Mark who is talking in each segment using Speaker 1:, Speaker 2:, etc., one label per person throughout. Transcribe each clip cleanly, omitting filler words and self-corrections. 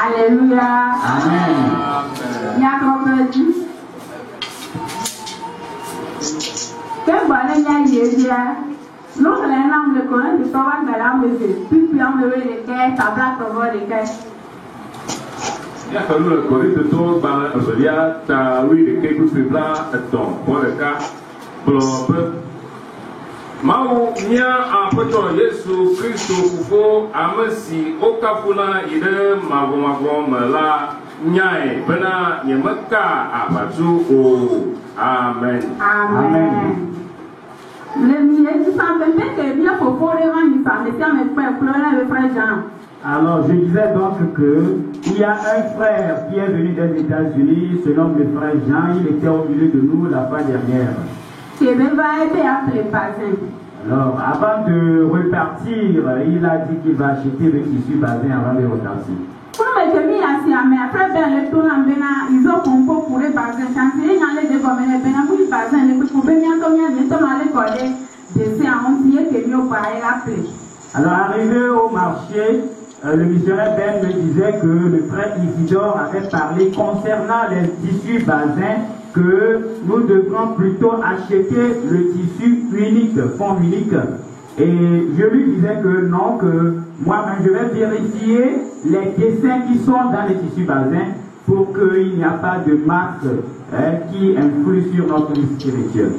Speaker 1: Alléluia.
Speaker 2: Amen.
Speaker 1: Il y a trop de dit. Que bonne année, nous allons le connaître de toi, mais là, puis on me le quai, ta blague pour voir les quais.
Speaker 3: Il y a fallu le connaître de toi, il y a ta oui, les quais pour ce plat, ton, pour le cas, pour le peuple. Mao mia apoto Yesu Kristo kufo amesi okafuna ide magomago mala nyai bena nyemeka abatu o amen.
Speaker 1: Amen. Le milieu du sang peut-être que bien pour les rangs du sang, mais mes frères pleurent le frère Jean.
Speaker 2: Alors je disais donc que il y a un frère qui est venu des États-Unis, se nomme le frère Jean, il était au milieu de nous la fois dernière.
Speaker 1: Qui va être appelé Bazin.
Speaker 2: Alors avant de repartir, il a dit qu'il va acheter le tissu Bazin avant de repartir.
Speaker 1: Pour me tenir assis, mais après ben le tour en Bénin, ils ont compris pour les Bazin. Quand ils ont les décommandés, Bénin, pour les Bazin, les petits Bénin, comme il y a des tomates à l'école, c'est un petit que nous pourrions l'appeler.
Speaker 2: Alors arrivé au marché, le missionnaire Ben me disait que le frère Isidore avait parlé concernant les tissus Bazin, que nous devrons plutôt acheter le tissu unique, fond unique. Et je lui disais que non, que moi-même je vais vérifier les dessins qui sont dans les tissus Bazin pour qu'il n'y a pas de marque qui influe sur notre vie spirituelle.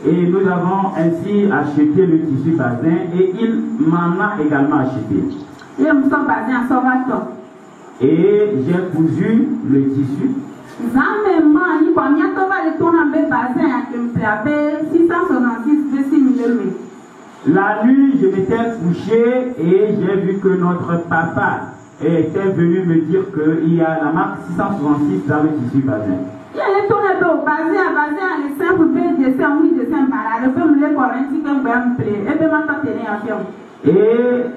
Speaker 2: Et nous avons ainsi acheté le tissu Bazin et il m'en a également acheté. Et j'ai cousu le tissu. La nuit, je m'étais couché et j'ai vu que notre papa était venu me dire qu'il y a la marque 666 dans le tissu Bazin. Et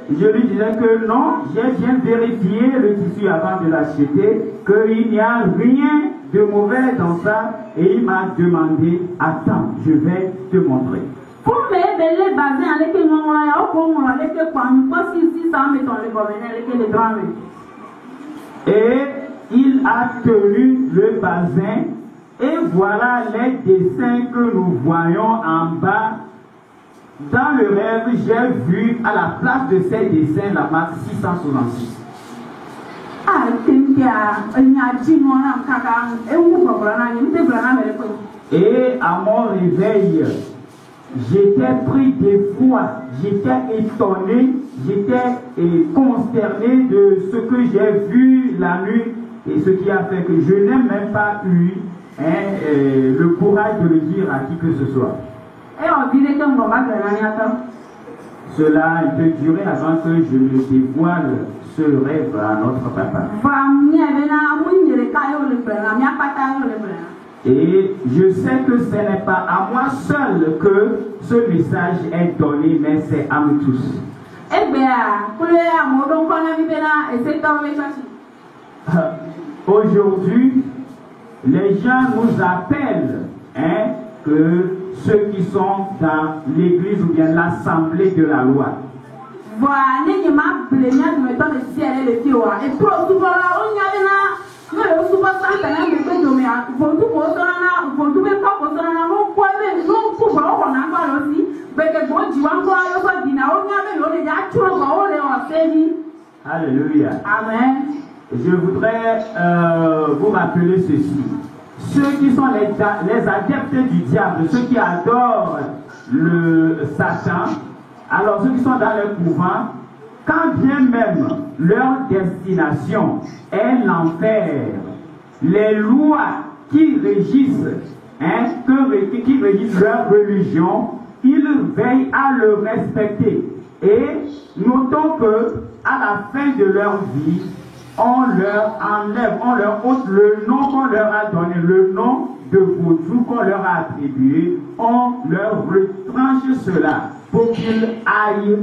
Speaker 2: je lui disais que non, j'ai bien vérifié le tissu avant de l'acheter, qu'il n'y a rien de mauvais dans ça, et il m'a demandé, attends, je vais te montrer. Et il a tenu le bazin, et voilà les dessins que nous voyons en bas. Dans le rêve, j'ai vu à la place de ces dessins la marque 666. Et à mon réveil, j'étais pris d'effroi, j'étais étonné, j'étais consterné de ce que j'ai vu la nuit et ce qui a fait que je n'ai même pas eu le courage de le dire à qui que ce soit. Cela peut durer avant que je ne dévoile ce rêve à notre papa. Et je sais que ce n'est pas à moi seul que ce message est donné, mais c'est à nous tous. Aujourd'hui, les gens nous appellent que ceux qui sont dans l'église ou bien l'assemblée de la loi. Alléluia.
Speaker 1: Amen.
Speaker 2: Je voudrais vous rappeler ceci. Ceux qui sont les adeptes du diable, ceux qui adorent le Satan, alors ceux qui sont dans le couvent, quand bien même leur destination est l'enfer, les lois qui régissent, qui régissent leur religion, ils veillent à le respecter. Et notons que à la fin de leur vie, on leur enlève, on leur ôte le nom qu'on leur a donné, le nom de vaudou qu'on leur a attribué, on leur retranche cela pour qu'ils aillent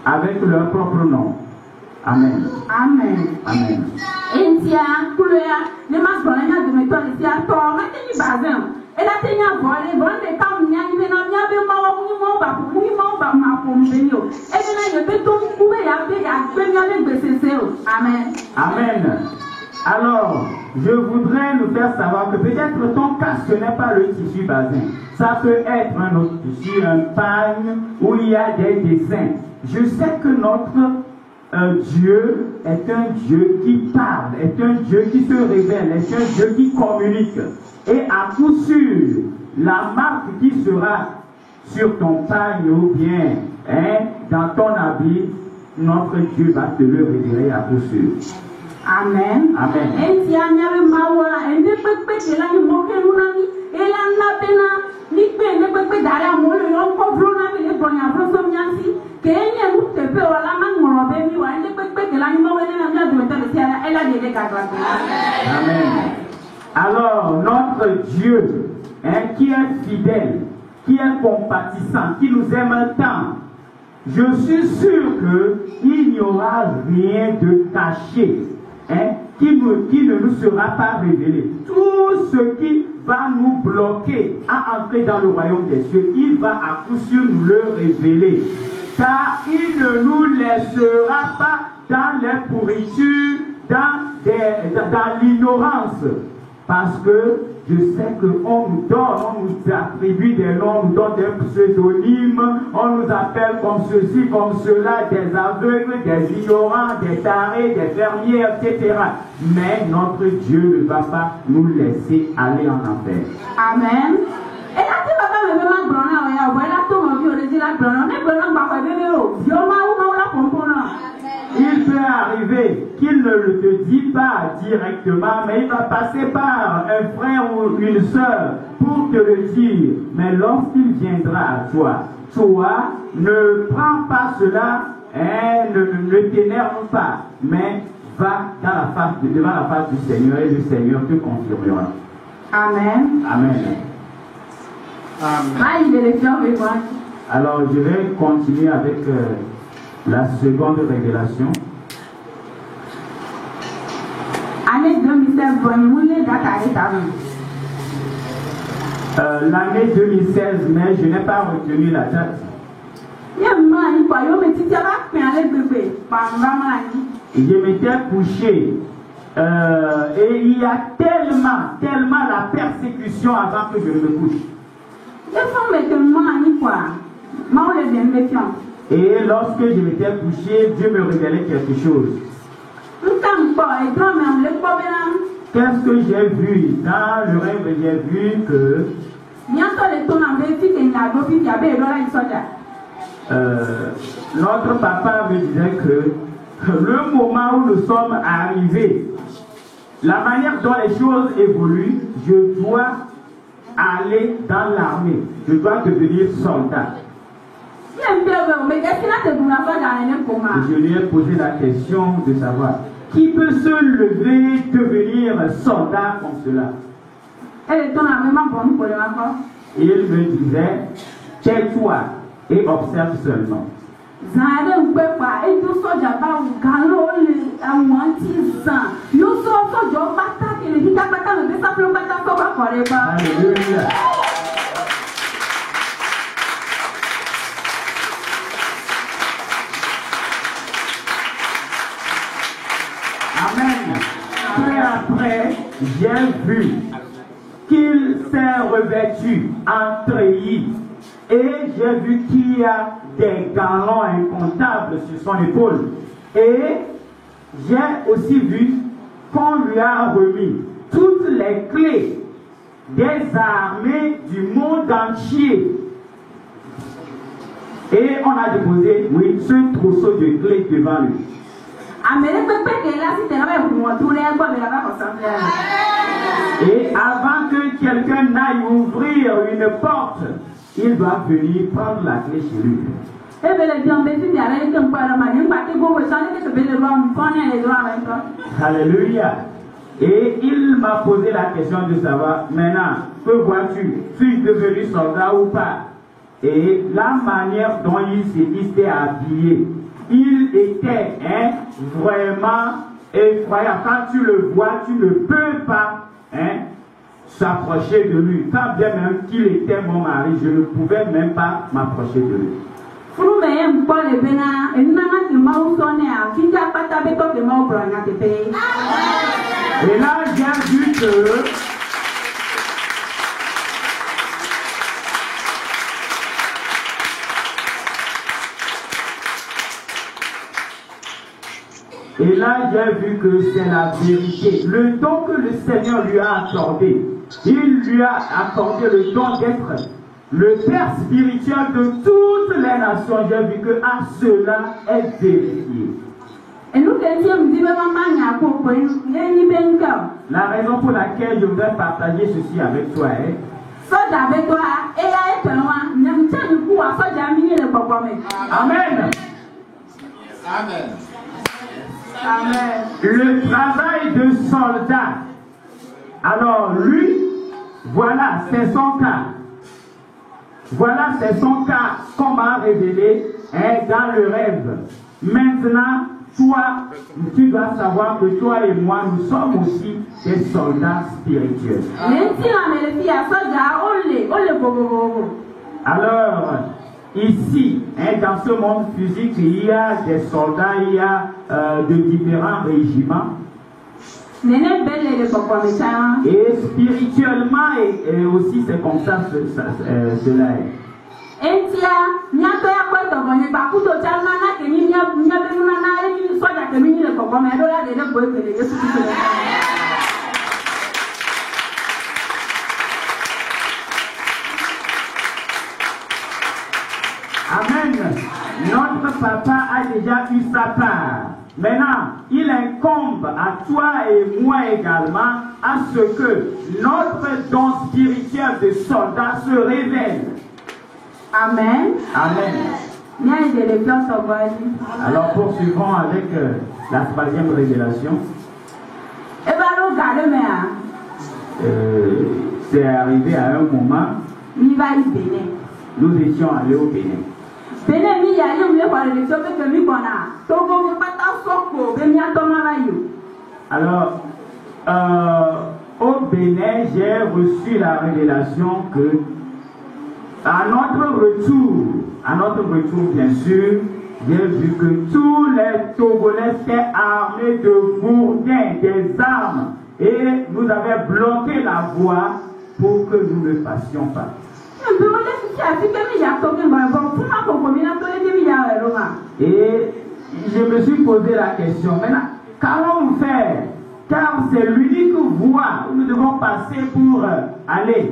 Speaker 2: avec leur propre nom. Amen.
Speaker 1: Amen.
Speaker 2: Amen.
Speaker 1: Amen.
Speaker 2: Amen. Alors, je voudrais nous faire savoir que peut-être ton cas, ce n'est pas le tissu basin. Ça peut être un autre tissu, un pagne, où il y a des dessins. Je sais que notre Dieu est un Dieu qui parle, est un Dieu qui se révèle, est un Dieu qui communique. Et à coup sûr, la marque qui sera sur ton pagne ou bien dans ton habit, notre Dieu va te le révéler à coup sûr.
Speaker 1: Amen.
Speaker 2: Amen. Amen. Alors, notre Dieu, qui est fidèle, qui est compatissant, qui nous aime tant, je suis sûr qu'il n'y aura rien de caché, qui ne nous sera pas révélé. Tout ce qui va nous bloquer à entrer dans le royaume des cieux, il va à coup sûr nous le révéler. Car il ne nous laissera pas dans les pourritures, dans l'ignorance. Parce que je sais qu'on nous donne, on nous attribue des noms, on nous donne des pseudonymes, on nous appelle comme ceci, comme cela, des aveugles, des ignorants, des tarés, des fermiers, etc. Mais notre Dieu ne va pas nous laisser aller en enfer.
Speaker 1: Amen. Et là, tu vas pas me mettre en voilà tout mon vieux, on dit la blanc, mais blanc, pas
Speaker 2: il peut arriver qu'il ne te dit pas directement, mais il va passer par un frère ou une sœur pour te le dire. Mais lorsqu'il viendra à toi, ne prends pas cela, ne t'énerve pas, mais va devant la face du Seigneur et le Seigneur te confirmera.
Speaker 1: Amen.
Speaker 2: Amen.
Speaker 1: Amen.
Speaker 2: Alors je vais continuer avec la seconde révélation.
Speaker 1: Année 2016,
Speaker 2: l'année 2016, mais je n'ai pas retenu la date. Je m'étais couché et il y a tellement la persécution avant que je ne me couche. Et lorsque je m'étais couché, Dieu me révélait quelque chose. Qu'est-ce que j'ai vu? Dans le rêve, j'ai vu que notre papa me disait que le moment où nous sommes arrivés, la manière dont les choses évoluent, je dois aller dans l'armée. Je dois devenir soldat. Je lui ai posé la question de savoir qui peut se lever, devenir soldat comme cela. Et il me disait, tais-toi et observe seulement. Alléluia. Amen. Peu après, j'ai vu qu'il s'est revêtu en treillis et j'ai vu qu'il y a des galons incomptables sur son épaule. Et j'ai aussi vu qu'on lui a remis toutes les clés des armées du monde entier. Et on a déposé, oui, ce trousseau de clés devant lui. Et avant que quelqu'un n'aille ouvrir une porte, il doit venir prendre la clé chez lui. Alléluia. Et il m'a posé la question de savoir, maintenant, que vois-tu? Suis-je devenu soldat ou pas? Et la manière dont il s'était habillé, il était vraiment effroyable. Quand tu le vois, tu ne peux pas s'approcher de lui. Quand bien même qu'il était mon mari, je ne pouvais même pas m'approcher de lui. Et là, j'ai vu que c'est la vérité. Le don que le Seigneur lui a accordé, il lui a accordé le don d'être le Père spirituel de toutes les nations. J'ai vu que cela est vérifié. La raison pour laquelle je voudrais partager ceci avec toi est Amen.
Speaker 4: Amen.
Speaker 2: Amen. Le travail de soldat. Alors lui, voilà, c'est son cas. Voilà, c'est son cas qu'on m'a révélé dans le rêve. Maintenant, toi, tu dois savoir que toi et moi, nous sommes aussi des soldats spirituels. Alors, ici, dans ce monde physique, il y a des soldats, il y a de différents régiments. Et spirituellement, et aussi, c'est comme ça cela est. Amen. Notre papa a déjà eu sa part. Maintenant, il incombe à toi et moi également à ce que notre don spirituel de soldat se révèle. Amen. Amen. Alors poursuivons avec la troisième révélation. C'est arrivé à un moment, nous étions allés au Bénin. Alors, au Bénin, j'ai reçu la révélation que à notre retour bien sûr, j'ai vu que tous les Togolais étaient armés de gourdins, des armes, et nous avaient bloqué la voie pour que nous ne passions pas. Et je me suis posé la question, maintenant, qu'allons-nous faire? Car c'est l'unique voie où nous devons passer pour aller.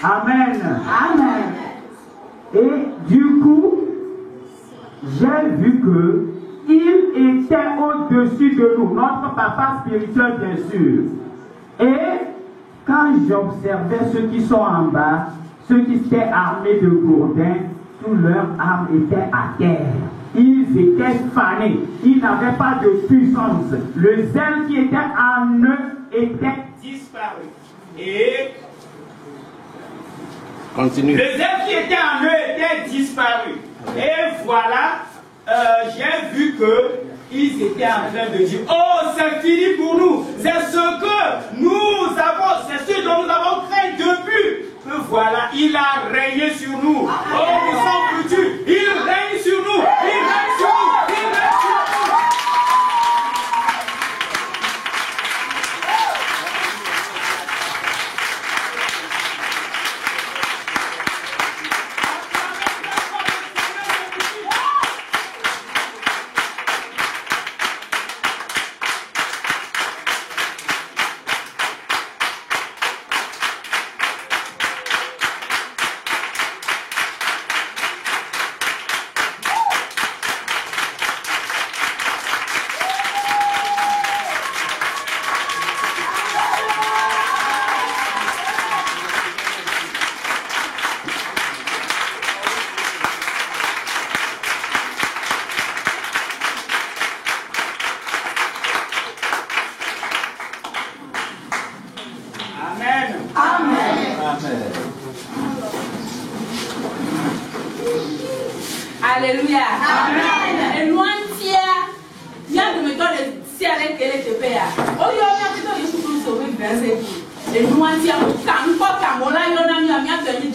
Speaker 2: Amen. Amen. Et du coup, j'ai vu que il était au-dessus de nous, notre papa spirituel bien sûr. Et quand j'observais ceux qui sont en bas, ceux qui étaient armés de gourdins, toutes leurs armes étaient à terre. Ils étaient fanés, ils n'avaient pas de puissance. Le zèle qui était en eux était disparu. Et
Speaker 4: continue.
Speaker 2: Le zèle qui était en eux était disparu. Et voilà, j'ai vu qu'ils étaient en train de dire, oh, c'est fini pour nous. C'est ce que nous avons, c'est ce dont nous avons craint depuis. Que voilà, il a régné sur nous. Oh, nous sommes foutus. Il règne sur nous. Il règne sur nous. Il règne sur nous.
Speaker 4: Amen.
Speaker 1: Alléluia. Amen. Et nous entière, il y a de me donner si elle est qu'elle te paye. Oh, il y a plutôt les choses sauver verset. Et nous entière, quand on a eu un ami à tenu